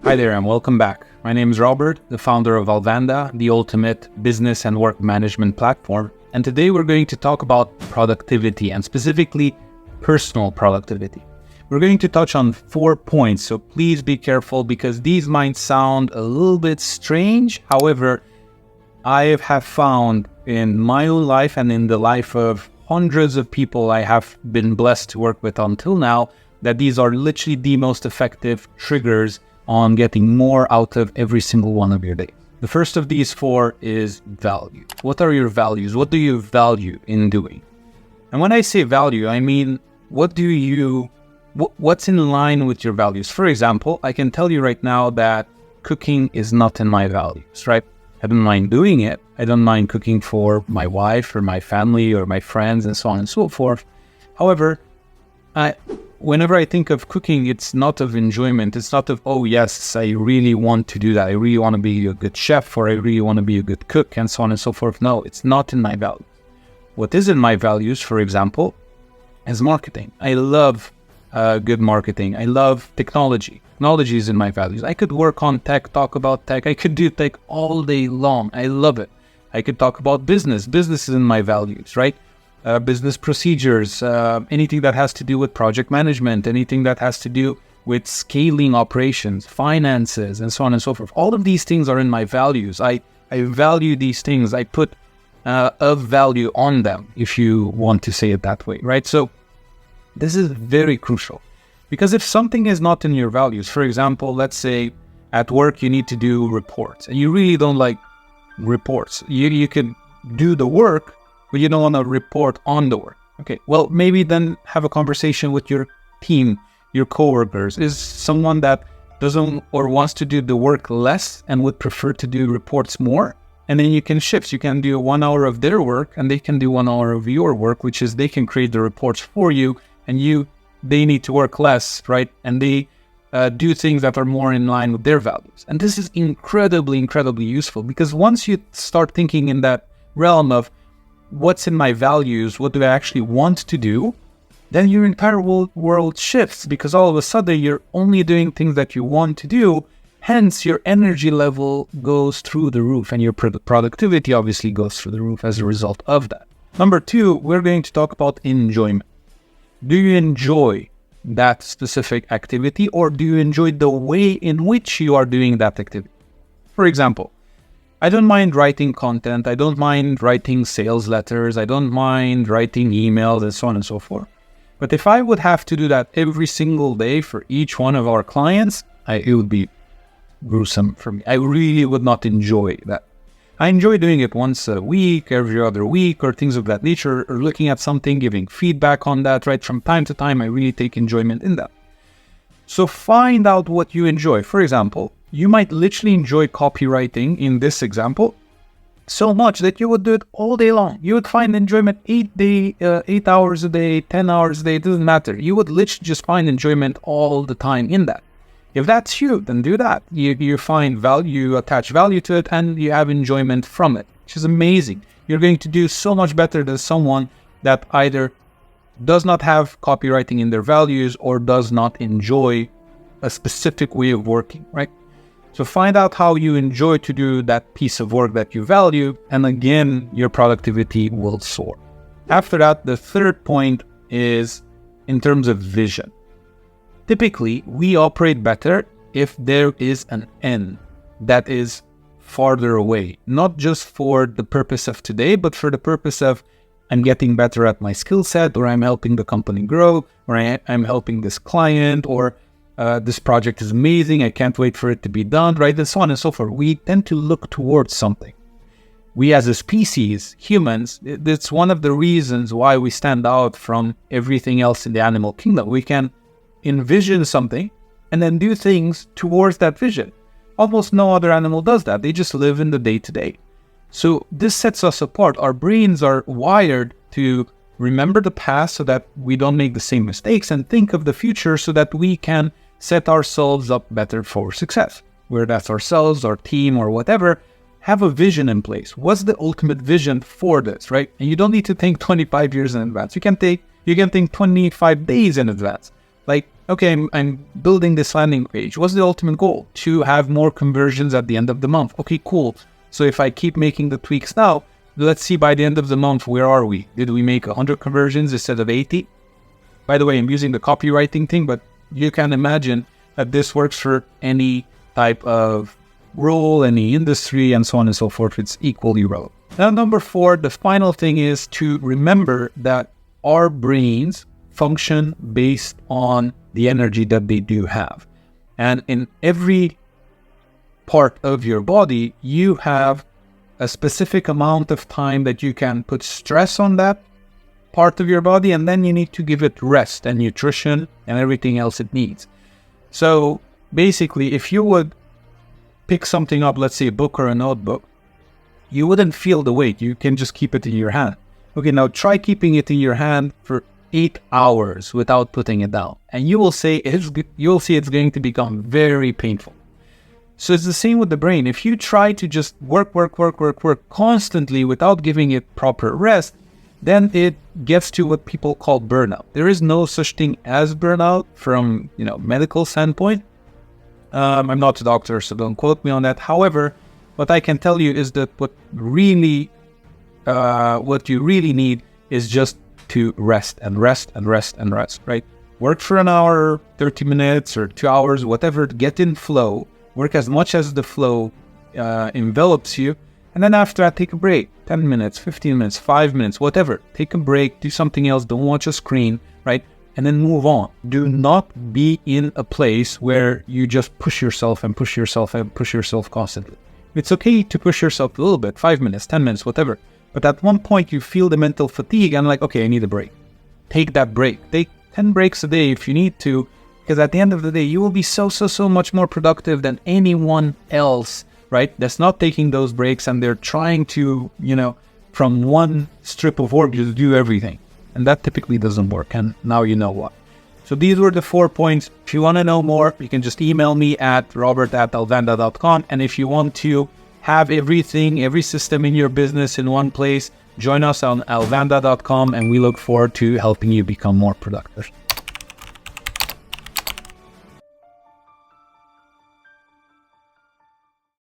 Hi there and welcome back. My name is Robert, the founder of Alvanda, the ultimate business and work management platform. And today we're going to talk about productivity and specifically personal productivity. We're going to touch on 4 points, so please be careful because these might sound a little bit strange. However, I have found in my own life and in the life of hundreds of people I have been blessed to work with until now that these are literally the most effective triggers on getting more out of every single one of your days. The first of these 4 is value. What are your values? What do you value in doing? And when I say value, I mean, what's in line with your values? For example, I can tell you right now that cooking is not in my values, right? I don't mind doing it. I don't mind cooking for my wife or my family or my friends and so on and so forth. However, whenever I think of cooking, it's not of enjoyment. It's not of, oh yes, I really want to do that. I really want to be a good chef or I really want to be a good cook and so on and so forth. No, it's not in my values. What is in my values, for example, is marketing. I love good marketing. I love technology. Technology is in my values. I could work on tech, talk about tech. I could do tech all day long. I love it. I could talk about business. Business is in my values, right? Business procedures, anything that has to do with project management, anything that has to do with scaling operations, finances, and so on and so forth. All of these things are in my values. I value these things. I put a value on them, if you want to say it that way, right? So this is very crucial because if something is not in your values, for example, let's say at work you need to do reports and you really don't like reports. You can do the work, but you don't want to report on the work. Okay, well, maybe then have a conversation with your team, your coworkers. Is someone that doesn't or wants to do the work less and would prefer to do reports more? And then you can shift. You can do 1 hour of their work and they can do 1 hour of your work, which is they can create the reports for you and they need to work less, right? And they do things that are more in line with their values. And this is incredibly, incredibly useful because once you start thinking in that realm of what's in my values, what do I actually want to do, then your entire world shifts because all of a sudden you're only doing things that you want to do. Hence, your energy level goes through the roof and your productivity obviously goes through the roof as a result of that. Number 2, we're going to talk about enjoyment. Do you enjoy that specific activity or do you enjoy the way in which you are doing that activity? For example, I don't mind writing content. I don't mind writing sales letters. I don't mind writing emails and so on and so forth. But if I would have to do that every single day for each one of our clients, it would be gruesome for me. I really would not enjoy that. I enjoy doing it once a week, every other week, or things of that nature, or looking at something, giving feedback on that, right? From time to time, I really take enjoyment in that. So find out what you enjoy. For example, you might literally enjoy copywriting in this example so much that you would do it all day long. You would find enjoyment 8 hours a day, 10 hours a day, it doesn't matter. You would literally just find enjoyment all the time in that. If that's you, then do that. You find value, you attach value to it, and you have enjoyment from it, which is amazing. You're going to do so much better than someone that either does not have copywriting in their values or does not enjoy a specific way of working, right? So find out how you enjoy to do that piece of work that you value, and again, your productivity will soar. After that, the 3rd point is in terms of vision. Typically, we operate better if there is an end that is farther away, not just for the purpose of today, but for the purpose of I'm getting better at my skill set, or I'm helping the company grow, or I'm helping this client, or this project is amazing, I can't wait for it to be done, right? And so on and so forth. We tend to look towards something. We as a species, humans, it's one of the reasons why we stand out from everything else in the animal kingdom. We can envision something and then do things towards that vision. Almost no other animal does that. They just live in the day-to-day. So this sets us apart. Our brains are wired to remember the past so that we don't make the same mistakes and think of the future so that we can set ourselves up better for success. Whether that's ourselves, our team, or whatever, have a vision in place. What's the ultimate vision for this, right? And you don't need to think 25 years in advance. You can think 25 days in advance. Like, okay, I'm building this landing page. What's the ultimate goal? To have more conversions at the end of the month. Okay, cool. So if I keep making the tweaks now, let's see by the end of the month, where are we? Did we make 100 conversions instead of 80? By the way, I'm using the copywriting thing, but you can imagine that this works for any type of role, any industry, and so on and so forth. It's equally relevant. Now, number 4, the final thing is to remember that our brains function based on the energy that they do have. And in every part of your body, you have a specific amount of time that you can put stress on that part of your body, and then you need to give it rest and nutrition and everything else it needs. So basically, if you would pick something up, let's say a book or a notebook, you wouldn't feel the weight. You can just keep it in your hand. Okay, now try keeping it in your hand for 8 hours without putting it down, and you will see it's going to become very painful. So it's the same with the brain. If you try to just work constantly without giving it proper rest, then it gets to what people call burnout. There is no such thing as burnout from medical standpoint. I'm not a doctor, so don't quote me on that. However, what I can tell you is that what you really need is just to rest, right? Work for an hour, 30 minutes or 2 hours, whatever, get in flow, work as much as the flow envelops you, and then after that, take a break, 10 minutes, 15 minutes, 5 minutes, whatever. Take a break, do something else, don't watch a screen, right? And then move on. Do not be in a place where you just push yourself constantly. It's okay to push yourself a little bit, 5 minutes, 10 minutes, whatever. But at one point you feel the mental fatigue and like, okay, I need a break. Take that break. Take 10 breaks a day if you need to, because at the end of the day, you will be so much more productive than anyone else, right? That's not taking those breaks and they're trying to, from one strip of work, just do everything. And that typically doesn't work. And now you know what. So these were the 4 points. If you want to know more, you can just email me at robert@alvanda.com. And if you want to have every system in your business in one place, join us on alvanda.com, and we look forward to helping you become more productive.